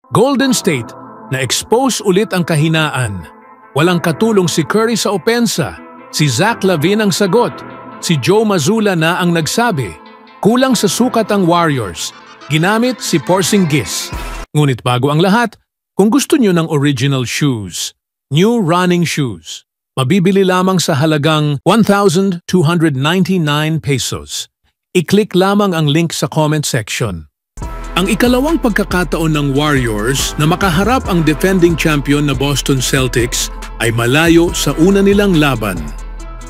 Golden State, na-expose ulit ang kahinaan. Walang katulong si Curry sa opensa. Si Zach LaVine ang sagot. Si Joe Mazzulla na ang nagsabi. Kulang sa sukat ang Warriors. Ginamit si Porzingis. Ngunit bago ang lahat, kung gusto nyo ng original shoes, new running shoes, mabibili lamang sa halagang 1,299 pesos. I-click lamang ang link sa comment section. Ang ikalawang pagkakataon ng Warriors na makaharap ang defending champion na Boston Celtics ay malayo sa una nilang laban.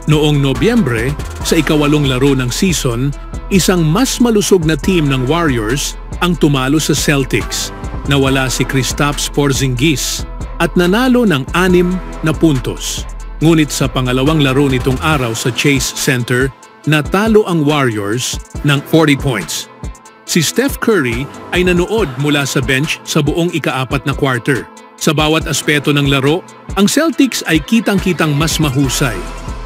Noong Nobyembre, sa ikawalong laro ng season, isang mas malusog na team ng Warriors ang tumalo sa Celtics. Nawala si Kristaps Porzingis at nanalo ng 6 na puntos. Ngunit sa pangalawang laro nitong araw sa Chase Center, natalo ang Warriors ng 40 points. Si Steph Curry ay nanood mula sa bench sa buong ika-4 na quarter. Sa bawat aspeto ng laro, ang Celtics ay kitang-kitang mas mahusay.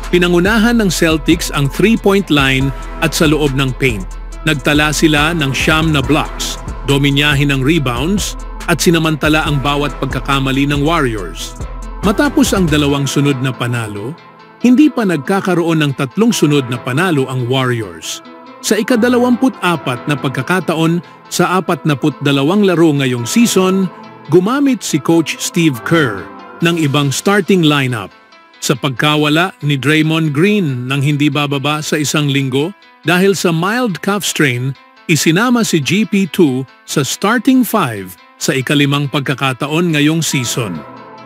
Pinangunahan ng Celtics ang 3-point line at sa loob ng paint. Nagtala sila ng 9 na blocks, dominyahin ng rebounds at sinamantala ang bawat pagkakamali ng Warriors. Matapos ang 2 sunod na panalo, hindi pa nagkakaroon ng 3 sunod na panalo ang Warriors. Sa ika-24 na pagkakataon sa 42 laro ngayong season, gumamit si Coach Steve Kerr ng ibang starting lineup. Sa pagkawala ni Draymond Green nang hindi bababa sa 1 linggo dahil sa mild calf strain, isinama si GP2 sa starting 5 sa ika-5 pagkakataon ngayong season.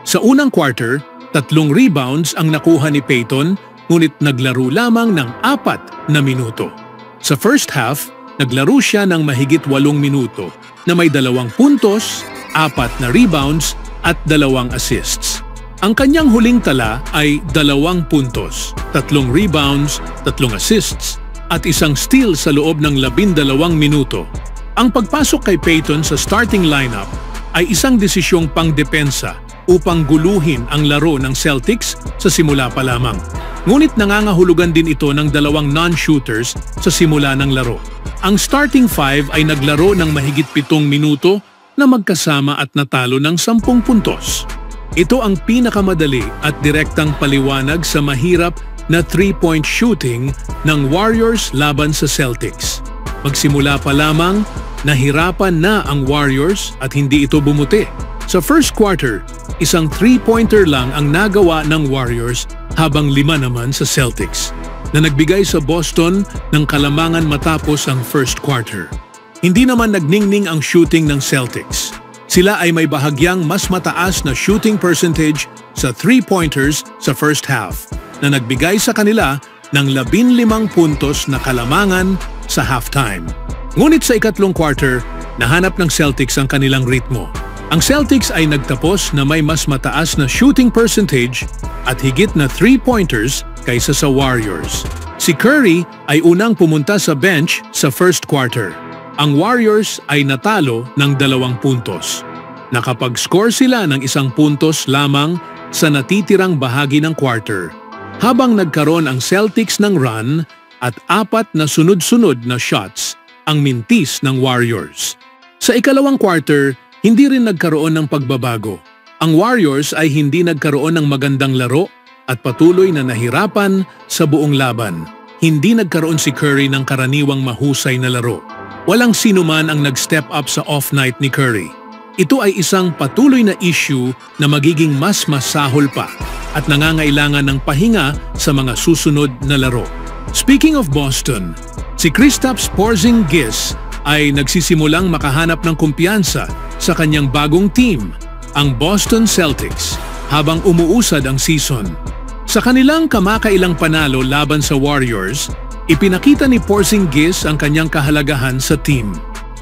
Sa unang quarter, 3 rebounds ang nakuha ni Payton ngunit naglaro lamang ng 4 na minuto. Sa first half, naglaro siya ng mahigit 8 minuto na may 2 puntos, 4 na rebounds at 2 assists. Ang kanyang huling tala ay 2 puntos, 3 rebounds, 3 assists at 1 steal sa loob ng 12 minuto. Ang pagpasok kay Payton sa starting lineup ay isang desisyong pangdepensa upang guluhin ang laro ng Celtics sa simula pa lamang. Ngunit nangangahulugan din ito ng 2 non-shooters sa simula ng laro. Ang starting 5 ay naglaro ng mahigit 7 minuto na magkasama at natalo ng 10 puntos. Ito ang pinakamadali at direktang paliwanag sa mahirap na 3-point shooting ng Warriors laban sa Celtics. Magsimula pa lamang, nahirapan na ang Warriors at hindi ito bumuti. Sa first quarter, isang 3-pointer lang ang nagawa ng Warriors habang 5 naman sa Celtics, na nagbigay sa Boston ng kalamangan matapos ang first quarter. Hindi naman nagningning ang shooting ng Celtics. Sila ay may bahagyang mas mataas na shooting percentage sa 3-pointers sa first half, na nagbigay sa kanila ng 15 puntos na kalamangan sa halftime. Ngunit sa ikatlong quarter, nahanap ng Celtics ang kanilang ritmo. Ang Celtics ay nagtapos na may mas mataas na shooting percentage at higit na 3-pointers kaysa sa Warriors. Si Curry ay unang pumunta sa bench sa first quarter. Ang Warriors ay natalo ng 2 puntos. Nakapag-score sila ng 1 puntos lamang sa natitirang bahagi ng quarter, habang nagkaroon ang Celtics ng run at 4 na sunod-sunod na shots ang mintis ng Warriors. Sa ikalawang quarter, hindi rin nagkaroon ng pagbabago. Ang Warriors ay hindi nagkaroon ng magandang laro at patuloy na nahirapan sa buong laban. Hindi nagkaroon si Curry ng karaniwang mahusay na laro. Walang sino man ang nag-step up sa off night ni Curry. Ito ay isang patuloy na issue na magiging mas masahol pa at nangangailangan ng pahinga sa mga susunod na laro. Speaking of Boston, si Kristaps Porzingis ay nagsisimulang makahanap ng kumpiyansa sa kanyang bagong team, ang Boston Celtics, habang umuusad ang season. Sa kanilang kamakailang panalo laban sa Warriors, ipinakita ni Porzingis ang kanyang kahalagahan sa team.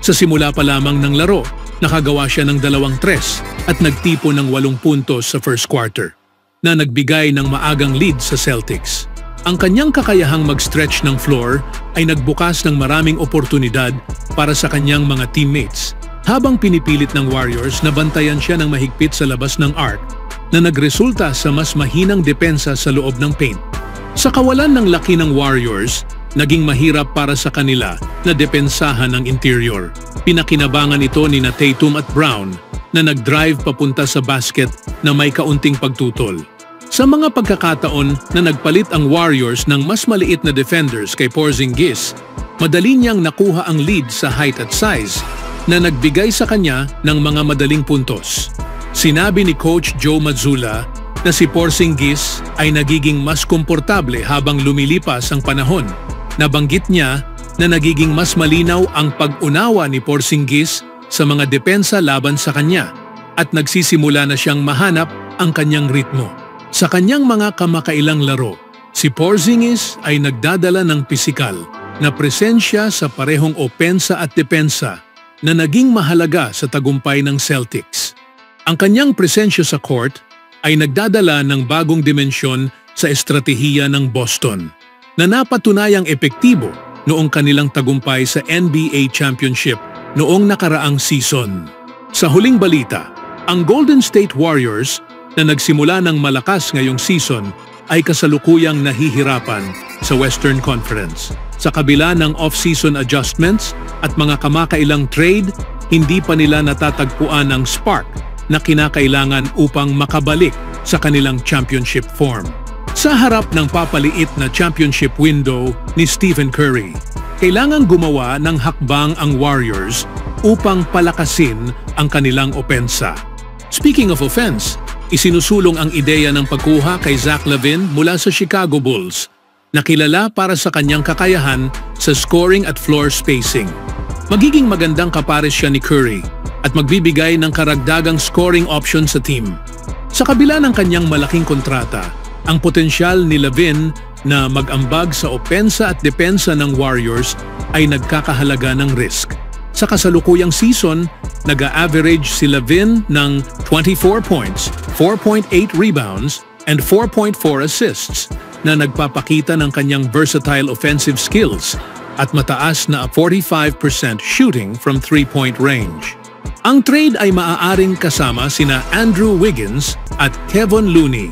Sa simula pa lamang ng laro, nakagawa siya ng 2 tres at nagtipo ng 8 puntos sa first quarter, na nagbigay ng maagang lead sa Celtics. Ang kanyang kakayahang mag-stretch ng floor ay nagbukas ng maraming oportunidad para sa kanyang mga teammates, habang pinipilit ng Warriors na bantayan siya ng mahigpit sa labas ng arc, na nagresulta sa mas mahinang depensa sa loob ng paint. Sa kawalan ng laki ng Warriors, naging mahirap para sa kanila na depensahan ang interior. Pinakinabangan ito ni Tatum at Brown na nag-drive papunta sa basket na may kaunting pagtutol. Sa mga pagkakataon na nagpalit ang Warriors ng mas maliit na defenders kay Porzingis, madali niyang nakuha ang lead sa height at size na nagbigay sa kanya ng mga madaling puntos. Sinabi ni Coach Joe Mazzulla na si Porzingis ay nagiging mas komportable habang lumilipas ang panahon. Nabanggit niya na nagiging mas malinaw ang pag-unawa ni Porzingis sa mga depensa laban sa kanya at nagsisimula na siyang mahanap ang kanyang ritmo. Sa kanyang mga kamakailang laro, si Porzingis ay nagdadala ng pisikal na presensya sa parehong opensa at depensa na naging mahalaga sa tagumpay ng Celtics. Ang kanyang presensya sa court ay nagdadala ng bagong dimensyon sa estratehiya ng Boston na napatunayang epektibo noong kanilang tagumpay sa NBA Championship noong nakaraang season. Sa huling balita, ang Golden State Warriors na nagsimula ng malakas ngayong season ay kasalukuyang nahihirapan sa Western Conference. Sa kabila ng off-season adjustments at mga kamakailang trade, hindi pa nila natatagpuan ang spark na kinakailangan upang makabalik sa kanilang championship form. Sa harap ng papaliit na championship window ni Stephen Curry, kailangan gumawa ng hakbang ang Warriors upang palakasin ang kanilang opensa. Speaking of offense, isinusulong ang ideya ng pagkuha kay Zach LaVine mula sa Chicago Bulls, na kilala para sa kanyang kakayahan sa scoring at floor spacing. Magiging magandang kapares siya ni Curry at magbibigay ng karagdagang scoring option sa team. Sa kabila ng kanyang malaking kontrata, ang potensyal ni LaVine na mag-ambag sa opensa at depensa ng Warriors ay nagkakahalaga ng risk. Sa kasalukuyang season, nag-a-average si LaVine ng 24 points, 4.8 rebounds, and 4.4 assists na nagpapakita ng kanyang versatile offensive skills at mataas na 45% shooting from 3-point range. Ang trade ay maaaring kasama sina Andrew Wiggins at Kevon Looney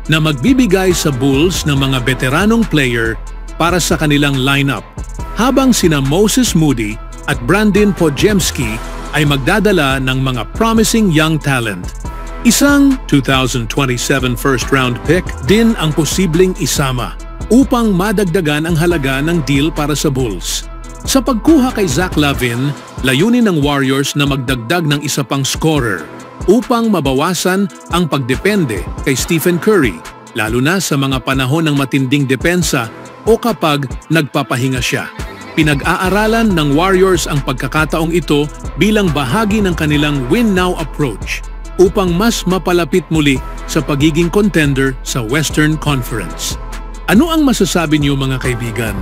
na magbibigay sa Bulls ng mga veteranong player para sa kanilang lineup, habang sina Moses Moody at Brandon Podziemski ay magdadala ng mga promising young talent. Isang 2027 first-round pick din ang posibleng isama upang madagdagan ang halaga ng deal para sa Bulls. Sa pagkuha kay Zach LaVine, layunin ng Warriors na magdagdag ng isa pang scorer upang mabawasan ang pagdepende kay Stephen Curry, lalo na sa mga panahon ng matinding depensa o kapag nagpapahinga siya. Pinag-aaralan ng Warriors ang pagkakataong ito bilang bahagi ng kanilang win-now approach upang mas mapalapit muli sa pagiging contender sa Western Conference. Ano ang masasabi niyo, mga kaibigan?